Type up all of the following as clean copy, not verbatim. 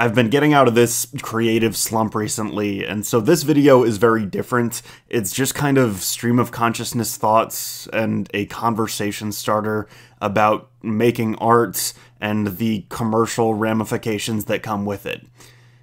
I've been getting out of this creative slump recently, and so this video is very different. It's just kind of stream of consciousness thoughts and a conversation starter about making art and the commercial ramifications that come with it.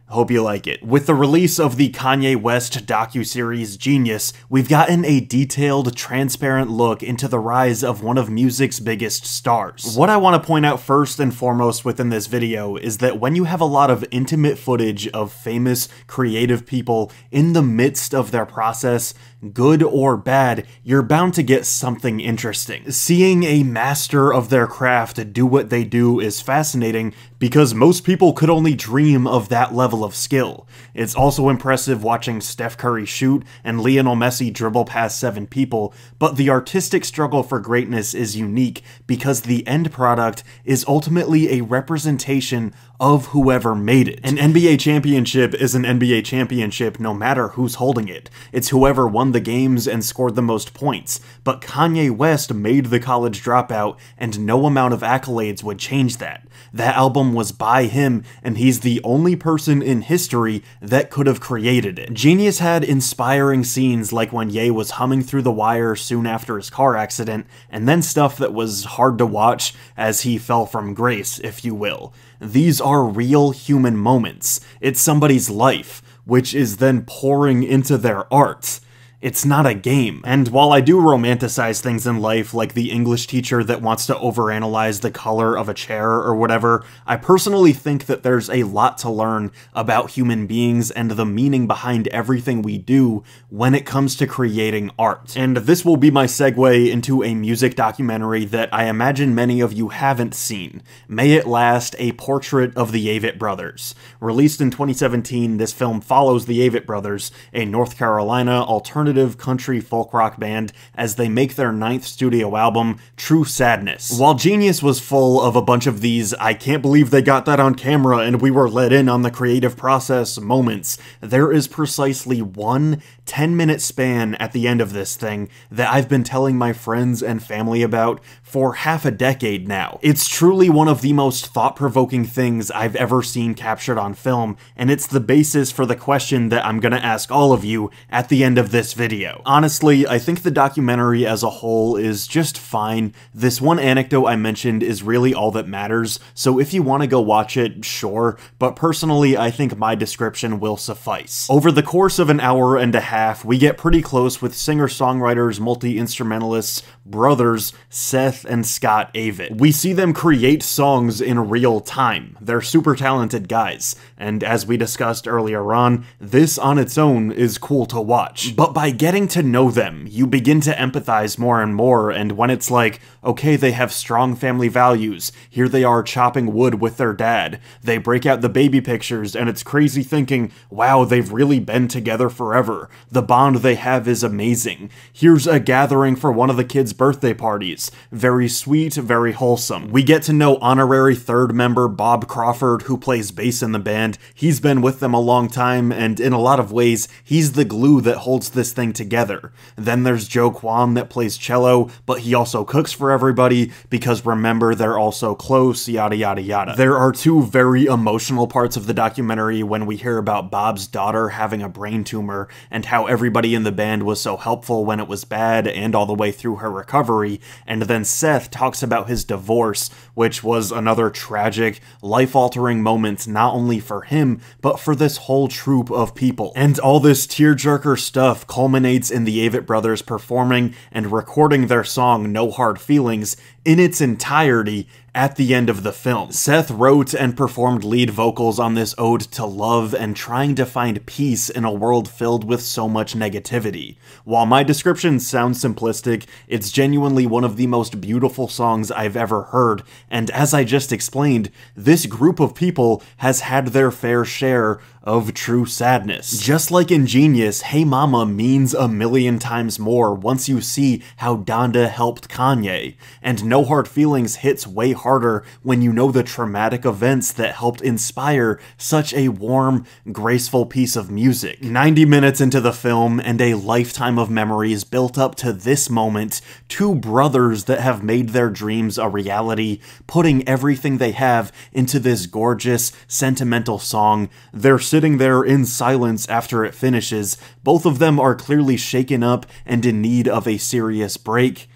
Hope you like it. With the release of the Kanye West docuseries JeenYuhs, we've gotten a detailed, transparent look into the rise of one of music's biggest stars. What I want to point out first and foremost within this video is that when you have a lot of intimate footage of famous, creative people in the midst of their process, good or bad, you're bound to get something interesting. Seeing a master of their craft do what they do is fascinating because most people could only dream of that level of skill. It's also impressive watching Steph Curry shoot and Lionel Messi dribble past 7 people, but the artistic struggle for greatness is unique because the end product is ultimately a representation of whoever made it. An NBA championship is an NBA championship no matter who's holding it. It's whoever won the games and scored the most points. But Kanye West made The College Dropout, and no amount of accolades would change that. That album was by him, and he's the only person in history that could have created it. JeenYuhs had inspiring scenes like when Ye was humming through the wire soon after his car accident, and then stuff that was hard to watch as he fell from grace, if you will. These are real human moments. It's somebody's life, which is then pouring into their art. It's not a game. And while I do romanticize things in life, like the English teacher that wants to overanalyze the color of a chair or whatever, I personally think that there's a lot to learn about human beings and the meaning behind everything we do when it comes to creating art. And this will be my segue into a music documentary that I imagine many of you haven't seen. May It Last, a portrait of the Avett brothers. Released in 2017, this film follows the Avett brothers, a North Carolina alternative country folk rock band, as they make their 9th studio album, True Sadness. While JeenYuhs was full of a bunch of these "I can't believe they got that on camera and we were let in on the creative process" moments, there is precisely one 10-minute span at the end of this thing that I've been telling my friends and family about for half a decade now. It's truly one of the most thought-provoking things I've ever seen captured on film, and it's the basis for the question that I'm gonna ask all of you at the end of this video. Honestly, I think the documentary as a whole is just fine. This one anecdote I mentioned is really all that matters, so if you want to go watch it, sure, but personally I think my description will suffice. Over the course of an hour and a half, we get pretty close with singer-songwriters, multi-instrumentalists, brothers, Seth and Scott Avett. We see them create songs in real time. They're super talented guys, and as we discussed earlier on, this on its own is cool to watch. But by getting to know them, you begin to empathize more and more, and when it's like, okay, they have strong family values, here they are chopping wood with their dad, they break out the baby pictures, and it's crazy thinking, wow, they've really been together forever, the bond they have is amazing, here's a gathering for one of the kids' birthday parties, very sweet, very wholesome. We get to know honorary 3rd member Bob Crawford, who plays bass in the band. He's been with them a long time, and in a lot of ways, he's the glue that holds this thing together. Then there's Joe Kwon that plays cello, but he also cooks for everybody, because remember, they're also close, yada yada yada. There are 2 very emotional parts of the documentary when we hear about Bob's daughter having a brain tumor, and how everybody in the band was so helpful when it was bad, and all the way through her recovery, and then Seth talks about his divorce, which was another tragic, life-altering moment not only for him, but for this whole troupe of people. And all this tearjerker stuff culminates in the Avett brothers performing and recording their song No Hard Feelings in its entirety at the end of the film. Seth wrote and performed lead vocals on this ode to love and trying to find peace in a world filled with so much negativity. While my description sounds simplistic, it's genuinely one of the most beautiful songs I've ever heard, and as I just explained, this group of people has had their fair share of true sadness. Just like in JeenYuhs, Hey Mama means a million times more once you see how Donda helped Kanye, and No Hard Feelings hits way harder when you know the traumatic events that helped inspire such a warm, graceful piece of music. 90 minutes into the film and a lifetime of memories built up to this moment, two brothers that have made their dreams a reality, putting everything they have into this gorgeous, sentimental song. They're sitting there in silence after it finishes. Both of them are clearly shaken up and in need of a serious break.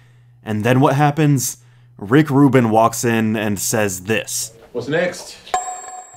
And then what happens? Rick Rubin walks in and says this. What's next?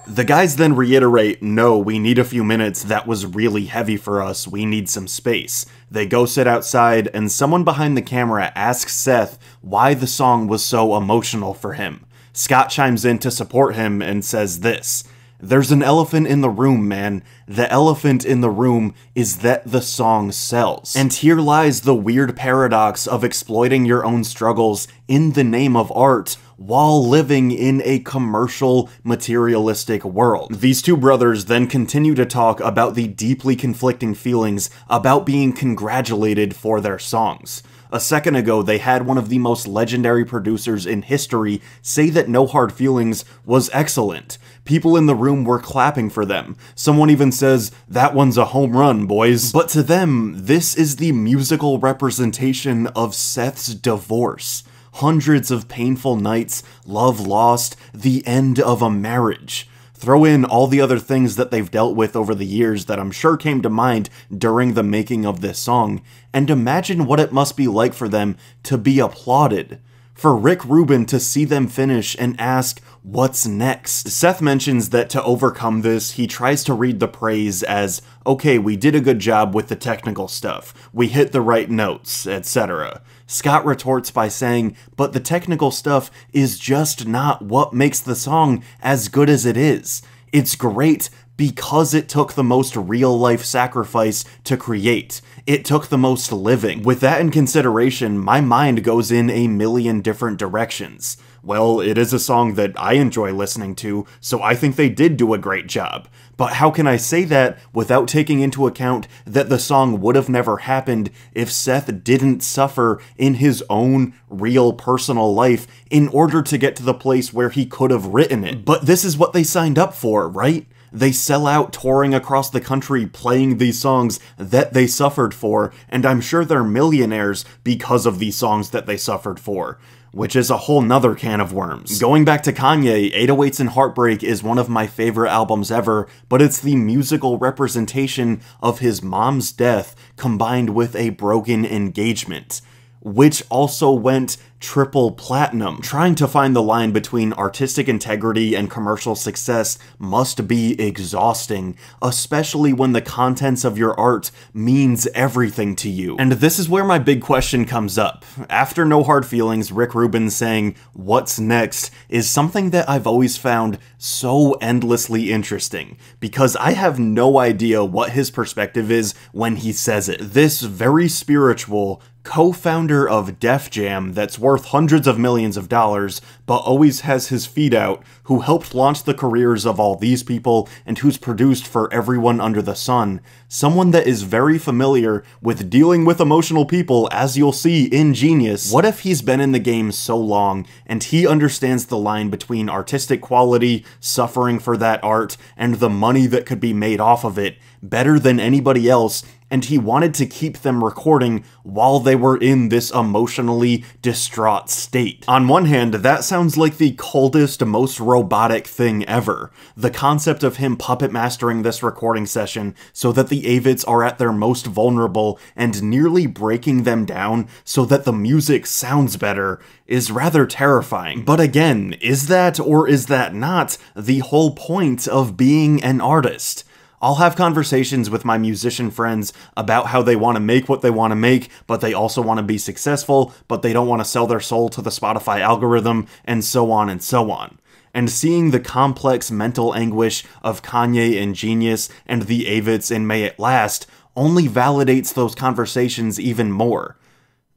The guys then reiterate, no, we need a few minutes, that was really heavy for us, we need some space. They go sit outside, and someone behind the camera asks Seth why the song was so emotional for him. Scott chimes in to support him and says this. There's an elephant in the room, man. The elephant in the room is that the song sells. And here lies the weird paradox of exploiting your own struggles in the name of art while living in a commercial, materialistic world. These two brothers then continue to talk about the deeply conflicting feelings about being congratulated for their songs. A second ago, they had one of the most legendary producers in history say that No Hard Feelings was excellent. People in the room were clapping for them. Someone even says, that one's a home run, boys. But to them, this is the musical representation of Seth's divorce. Hundreds of painful nights, love lost, the end of a marriage. Throw in all the other things that they've dealt with over the years that I'm sure came to mind during the making of this song, and imagine what it must be like for them to be applauded. For Rick Rubin to see them finish and ask, what's next? Seth mentions that to overcome this, he tries to read the praise as, okay, we did a good job with the technical stuff, we hit the right notes, etc. Scott retorts by saying, but the technical stuff is just not what makes the song as good as it is. It's great because it took the most real-life sacrifice to create. It took the most living. With that in consideration, my mind goes in a million different directions. Well, it is a song that I enjoy listening to, so I think they did do a great job. But how can I say that without taking into account that the song would have never happened if Seth didn't suffer in his own real personal life in order to get to the place where he could have written it? But this is what they signed up for, right? They sell out touring across the country playing these songs that they suffered for, and I'm sure they're millionaires because of these songs that they suffered for. Which is a whole nother can of worms. Going back to Kanye, 808s and Heartbreak is one of my favorite albums ever, but it's the musical representation of his mom's death combined with a broken engagement, which also went triple platinum. Trying to find the line between artistic integrity and commercial success must be exhausting, especially when the contents of your art means everything to you. And this is where my big question comes up. After No Hard Feelings, Rick Rubin saying, what's next, is something that I've always found so endlessly interesting, because I have no idea what his perspective is when he says it. This very spiritual co-founder of Def Jam that's worth hundreds of millions of dollars, but always has his feet out, who helped launch the careers of all these people and who's produced for everyone under the sun, someone that is very familiar with dealing with emotional people, as you'll see in JeenYuhs. What if he's been in the game so long and he understands the line between artistic quality, suffering for that art, and the money that could be made off of it better than anybody else, and he wanted to keep them recording while they were in this emotionally distraught state? On one hand, that sounds like the coldest, most robotic thing ever. The concept of him puppet mastering this recording session so that the Avetts are at their most vulnerable and nearly breaking them down so that the music sounds better is rather terrifying. But again, is that or is that not the whole point of being an artist? I'll have conversations with my musician friends about how they want to make what they want to make, but they also want to be successful, but they don't want to sell their soul to the Spotify algorithm, and so on and so on. And seeing the complex mental anguish of Kanye and JeenYuhs and the Avetts in May It Last only validates those conversations even more.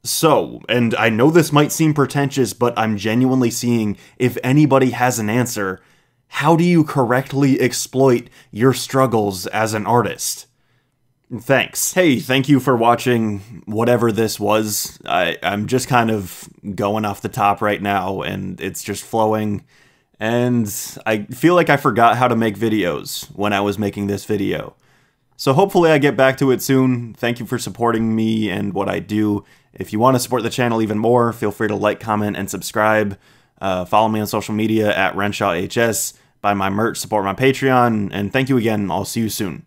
So, and I know this might seem pretentious, but I'm genuinely seeing if anybody has an answer. How do you correctly exploit your struggles as an artist? Thanks. Hey, thank you for watching whatever this was. I'm just kind of going off the top right now, and it's just flowing. And I feel like I forgot how to make videos when I was making this video. So hopefully I get back to it soon. Thank you for supporting me and what I do. If you want to support the channel even more, feel free to like, comment, and subscribe. Follow me on social media at RenshawHS. Buy my merch, support my Patreon, and thank you again. I'll see you soon.